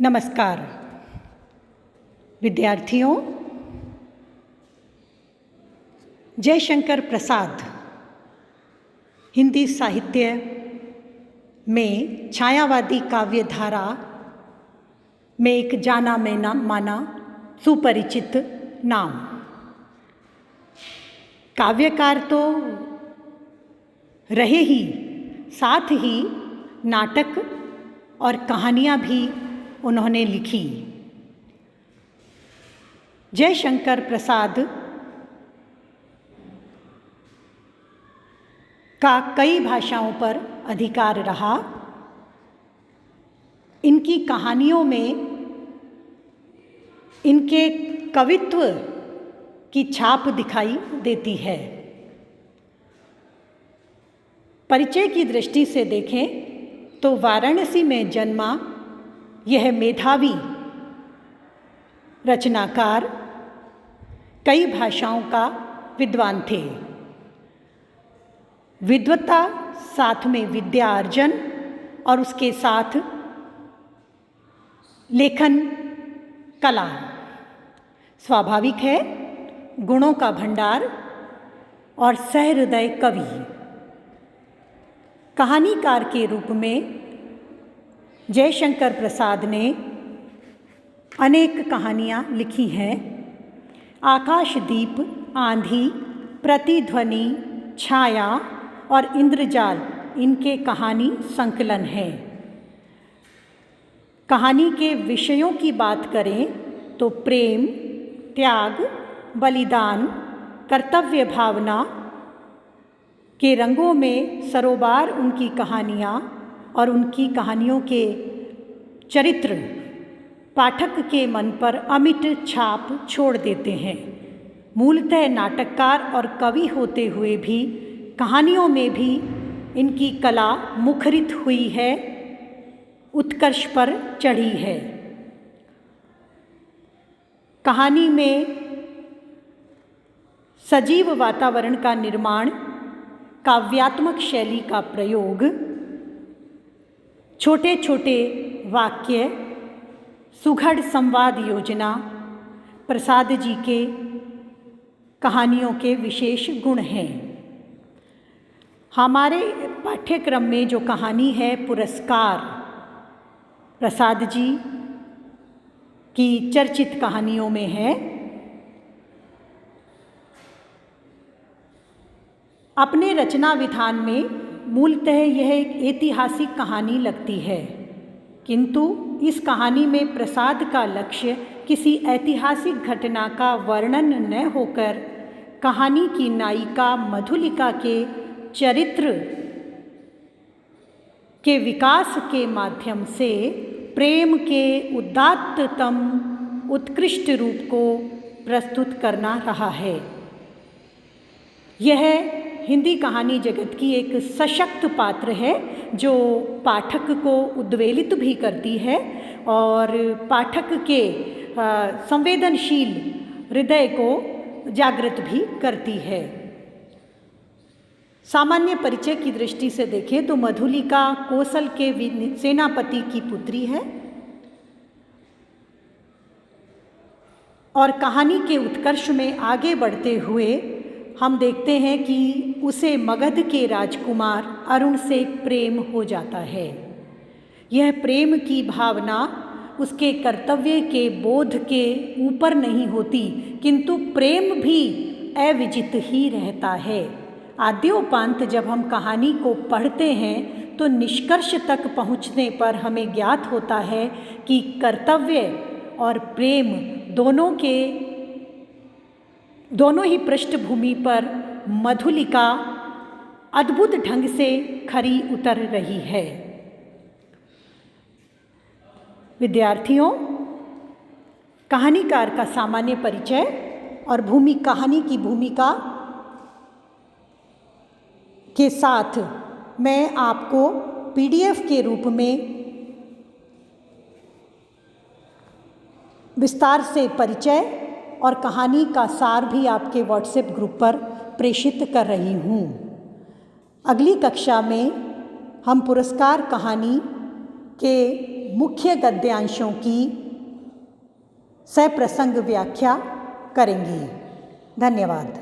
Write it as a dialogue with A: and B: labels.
A: नमस्कार विद्यार्थियों। जयशंकर प्रसाद हिंदी साहित्य में छायावादी काव्य धारा में एक जाना माना सुपरिचित नाम। काव्यकार तो रहे ही, साथ ही नाटक और कहानियाँ भी उन्होंने लिखी। जयशंकर प्रसाद का कई भाषाओं पर अधिकार रहा। इनकी कहानियों में इनके कवित्व की छाप दिखाई देती है। परिचय की दृष्टि से देखें तो वाराणसी में जन्मा यह मेधावी रचनाकार कई भाषाओं का विद्वान थे। विद्वता साथ में विद्या अर्जन और उसके साथ लेखन कला, स्वाभाविक है गुणों का भंडार और सहृदय कवि। कहानीकार के रूप में जयशंकर प्रसाद ने अनेक कहानियाँ लिखी हैं। आकाशदीप, आंधी, प्रतिध्वनि, छाया और इंद्रजाल इनके कहानी संकलन हैं। कहानी के विषयों की बात करें तो प्रेम, त्याग, बलिदान, कर्तव्य भावना के रंगों में सरोबार उनकी कहानियाँ और उनकी कहानियों के चरित्र पाठक के मन पर अमिट छाप छोड़ देते हैं। मूलतः नाटककार और कवि होते हुए भी कहानियों में भी इनकी कला मुखरित हुई है, उत्कर्ष पर चढ़ी है। कहानी में सजीव वातावरण का निर्माण, काव्यात्मक शैली का प्रयोग, छोटे छोटे वाक्य, सुघड़ संवाद योजना प्रसाद जी के कहानियों के विशेष गुण हैं। हमारे पाठ्यक्रम में जो कहानी है पुरस्कार, प्रसाद जी की चर्चित कहानियों में है। अपने रचना विधान में मूलतः यह एक ऐतिहासिक कहानी लगती है, किंतु इस कहानी में प्रसाद का लक्ष्य किसी ऐतिहासिक घटना का वर्णन न होकर कहानी की नायिका मधुलिका के चरित्र के विकास के माध्यम से प्रेम के उदात्ततम उत्कृष्ट रूप को प्रस्तुत करना रहा है। यह हिंदी कहानी जगत की एक सशक्त पात्र है जो पाठक को उद्वेलित भी करती है और पाठक के संवेदनशील हृदय को जागृत भी करती है। सामान्य परिचय की दृष्टि से देखें तो मधुलिका कोसल के सेनापति की पुत्री है और कहानी के उत्कर्ष में आगे बढ़ते हुए हम देखते हैं कि उसे मगध के राजकुमार अरुण से प्रेम हो जाता है। यह प्रेम की भावना उसके कर्तव्य के बोध के ऊपर नहीं होती, किंतु प्रेम भी अविजित ही रहता है। आद्योपांत जब हम कहानी को पढ़ते हैं तो निष्कर्ष तक पहुँचने पर हमें ज्ञात होता है कि कर्तव्य और प्रेम दोनों ही पृष्ठभूमि पर मधुलिका अद्भुत ढंग से खरी उतर रही है। विद्यार्थियों, कहानीकार का सामान्य परिचय और कहानी की भूमिका के साथ मैं आपको PDF के रूप में विस्तार से परिचय और कहानी का सार भी आपके व्हाट्सएप ग्रुप पर प्रेषित कर रही हूँ। अगली कक्षा में हम पुरस्कार कहानी के मुख्य गद्यांशों की सप्रसंग व्याख्या करेंगे। धन्यवाद।